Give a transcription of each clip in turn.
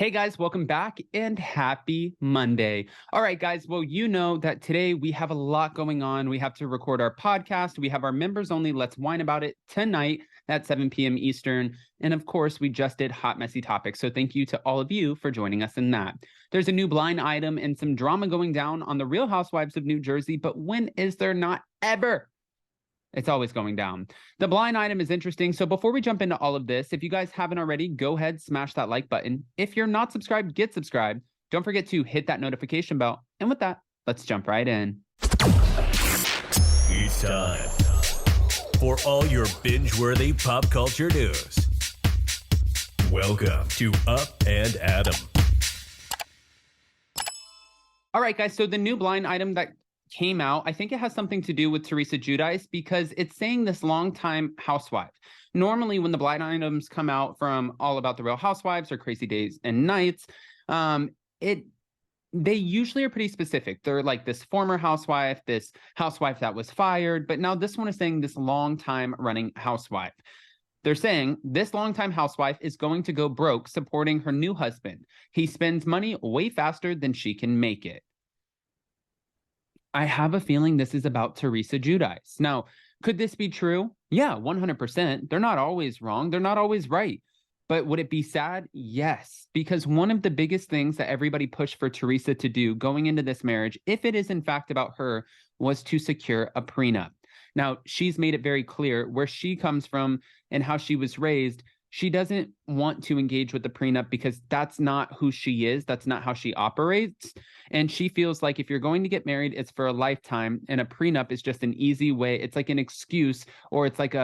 Hey guys, welcome back and happy Monday. All right, guys. Well, you know that today we have a lot going on. We have to record our podcast. We have our members only Let's Whine About It tonight at 7 p.m. Eastern. And of course, we just did Hot Messy Topics. So thank you to all of you for joining us in that. There's a new blind item and some drama going down on the Real Housewives of New Jersey. But when is there not ever? It's always going down. The blind item is interesting. So before we jump into all of this, if you guys haven't already, go ahead, smash that like button. If you're not subscribed, get subscribed. Don't forget to hit that notification bell. And with that, let's jump right in. It's time for all your binge-worthy pop culture news. Welcome to Up and Adam. All right, guys. So the new blind item that came out, I think it has something to do with Teresa Giudice because it's saying this longtime housewife. Normally, when the blind items come out from All About the Real Housewives or Crazy Days and Nights, they usually are pretty specific. They're like this former housewife, this housewife that was fired, but now this one is saying this long-time running housewife. They're saying this longtime housewife is going to go broke supporting her new husband. He spends money way faster than she can make it. I have a feeling this is about Teresa Giudice. Now, could this be true? Yeah, 100%. They're not always wrong. They're not always right. But would it be sad? Yes, because one of the biggest things that everybody pushed for Teresa to do going into this marriage, if it is in fact about her, was to secure a prenup. Now, she's made it very clear where she comes from and how she was raised. She doesn't want to engage with the prenup because that's not who she is. That's not how she operates. And she feels like if you're going to get married, it's for a lifetime. And a prenup is just an easy way. It's like an excuse, or it's like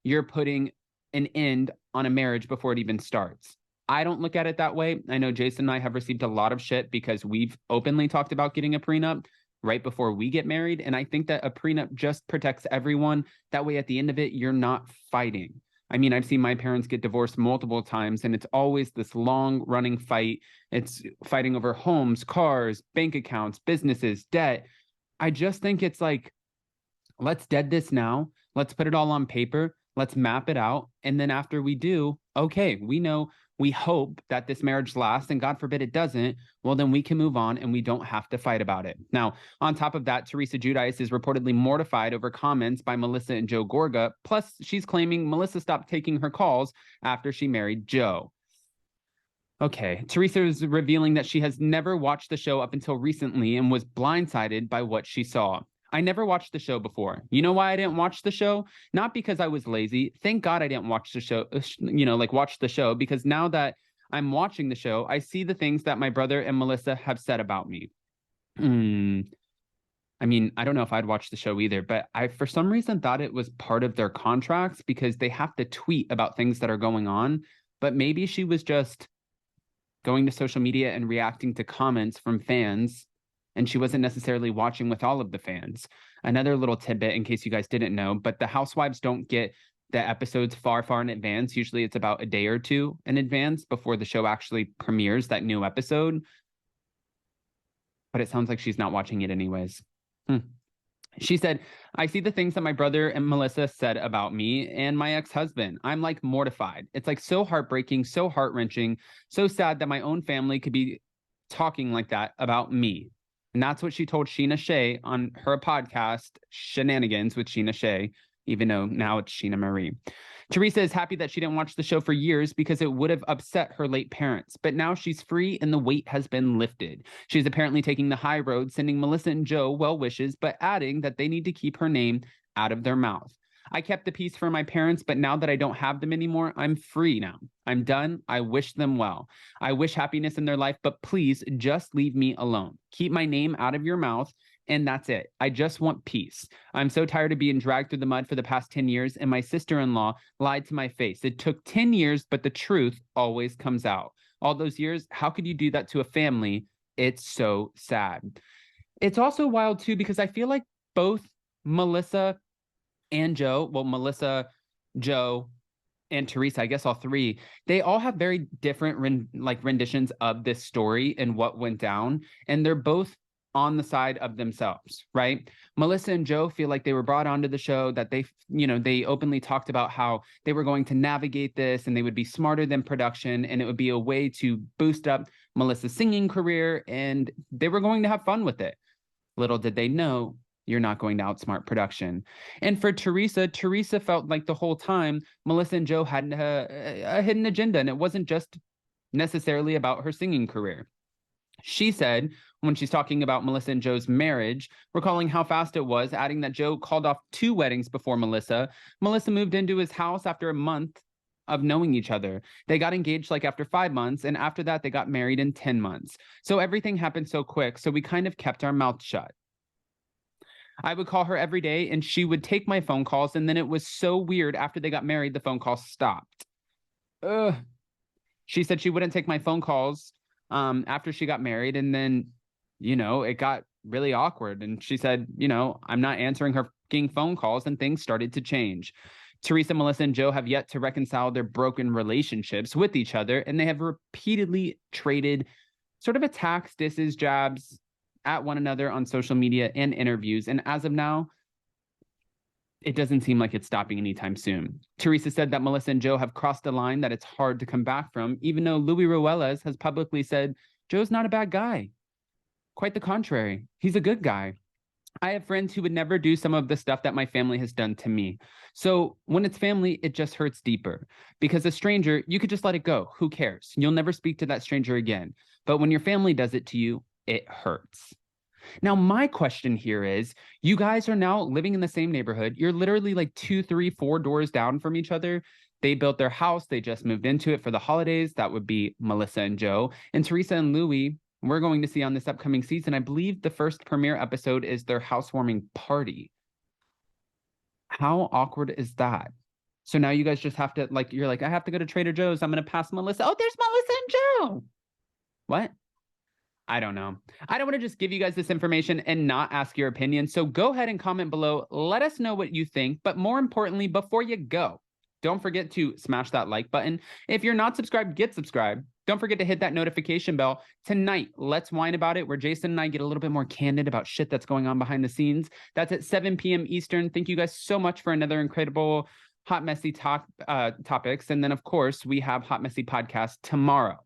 you're putting an end on a marriage before it even starts. I don't look at it that way. I know Jason and I have received a lot of shit because we've openly talked about getting a prenup right before we get married. And I think that a prenup just protects everyone. That way, at the end of it, you're not fighting. I mean, I've seen my parents get divorced multiple times, and it's always this long-running fight. It's fighting over homes, cars, bank accounts, businesses, debt. I just think it's like, let's dead this now. Let's put it all on paper. Let's map it out. And then after we do, okay, we hope that this marriage lasts, and God forbid it doesn't, well, then we can move on and we don't have to fight about it. Now, on top of that, Teresa Giudice is reportedly mortified over comments by Melissa and Joe Gorga. Plus, she's claiming Melissa stopped taking her calls after she married Joe. Okay, Teresa is revealing that she has never watched the show up until recently and was blindsided by what she saw. I never watched the show before. You know why I didn't watch the show? Not because I was lazy. Thank God I didn't watch the show, watch the show, because now that I'm watching the show, I see the things that my brother and Melissa have said about me. I mean, I don't know if I'd watch the show either, but I, for some reason, thought it was part of their contracts because they have to tweet about things that are going on. But maybe she was just going to social media and reacting to comments from fans, and she wasn't necessarily watching with all of the fans. Another little tidbit, in case you guys didn't know, but the housewives don't get the episodes far in advance. Usually it's about a day or two in advance before the show actually premieres that new episode. But it sounds like she's not watching it anyways. She said, I see the things that my brother and Melissa said about me and my ex-husband. I'm like mortified. It's like so heartbreaking, so heart-wrenching, so sad that my own family could be talking like that about me. And that's what she told Sheena Shea on her podcast, Shenanigans with Sheena Shea, even though now it's Sheena Marie. Teresa is happy that she didn't watch the show for years because it would have upset her late parents. But now she's free and the weight has been lifted. She's apparently taking the high road, sending Melissa and Joe well wishes, but adding that they need to keep her name out of their mouth. I kept the peace for my parents, but now that I don't have them anymore, I'm free now. I'm done. I wish them well. I wish happiness in their life, but please just leave me alone. Keep my name out of your mouth, and that's it. I just want peace. I'm so tired of being dragged through the mud for the past 10 years, and my sister-in-law lied to my face. It took 10 years, but the truth always comes out. All those years, how could you do that to a family? It's so sad. It's also wild, too, because I feel like both Melissa and Joe, well, Melissa, Joe, and Teresa, I guess all three, they all have very different renditions of this story and what went down. And they're both on the side of themselves, right? Melissa and Joe feel like they were brought onto the show, that they openly talked about how they were going to navigate this and they would be smarter than production and it would be a way to boost up Melissa's singing career and they were going to have fun with it. Little did they know, you're not going to outsmart production. And for Teresa felt like the whole time Melissa and Joe had a hidden agenda, and it wasn't just necessarily about her singing career. She said, when she's talking about Melissa and Joe's marriage, recalling how fast it was, adding that Joe called off 2 weddings before Melissa. Melissa moved into his house after a month of knowing each other. They got engaged like after 5 months, and after that, they got married in 10 months. So everything happened so quick, so we kind of kept our mouth shut. I would call her every day, and she would take my phone calls, and then it was so weird. After they got married, the phone calls stopped. She said she wouldn't take my phone calls after she got married, and then, it got really awkward. And she said, I'm not answering her phone calls, and things started to change. Teresa, Melissa, and Joe have yet to reconcile their broken relationships with each other, and they have repeatedly traded sort of attacks, disses, jabs at one another on social media and interviews. And as of now, it doesn't seem like it's stopping anytime soon. Teresa said that Melissa and Joe have crossed a line that it's hard to come back from, even though Luis Ruelas has publicly said Joe's not a bad guy. Quite the contrary. He's a good guy. I have friends who would never do some of the stuff that my family has done to me. So when it's family, it just hurts deeper. Because a stranger, you could just let it go. Who cares? You'll never speak to that stranger again. But when your family does it to you, it hurts. Now, my question here is, you guys are now living in the same neighborhood. You're literally like 2, 3, 4 doors down from each other. They built their house. They just moved into it for the holidays. That would be Melissa and Joe. And Teresa and Luis, we're going to see on this upcoming season. I believe the first premiere episode is their housewarming party. How awkward is that? So now you guys just have to, you're like, I have to go to Trader Joe's. I'm going to pass Melissa. Oh, there's Melissa and Joe. What? I don't know. I don't want to just give you guys this information and not ask your opinion. So go ahead and comment below. Let us know what you think. But more importantly, before you go, don't forget to smash that like button. If you're not subscribed, get subscribed. Don't forget to hit that notification bell. Tonight, Let's Whine About It, where Jason and I get a little bit more candid about shit that's going on behind the scenes. That's at 7 p.m. Eastern. Thank you guys so much for another incredible Hot Messy topics. And then, of course, we have Hot Messy Podcast tomorrow.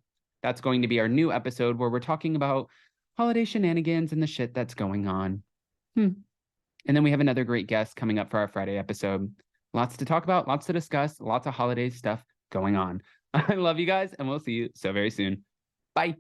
That's going to be our new episode where we're talking about holiday shenanigans and the shit that's going on. And then we have another great guest coming up for our Friday episode. Lots to talk about, lots to discuss, lots of holiday stuff going on. I love you guys, and we'll see you so very soon. Bye.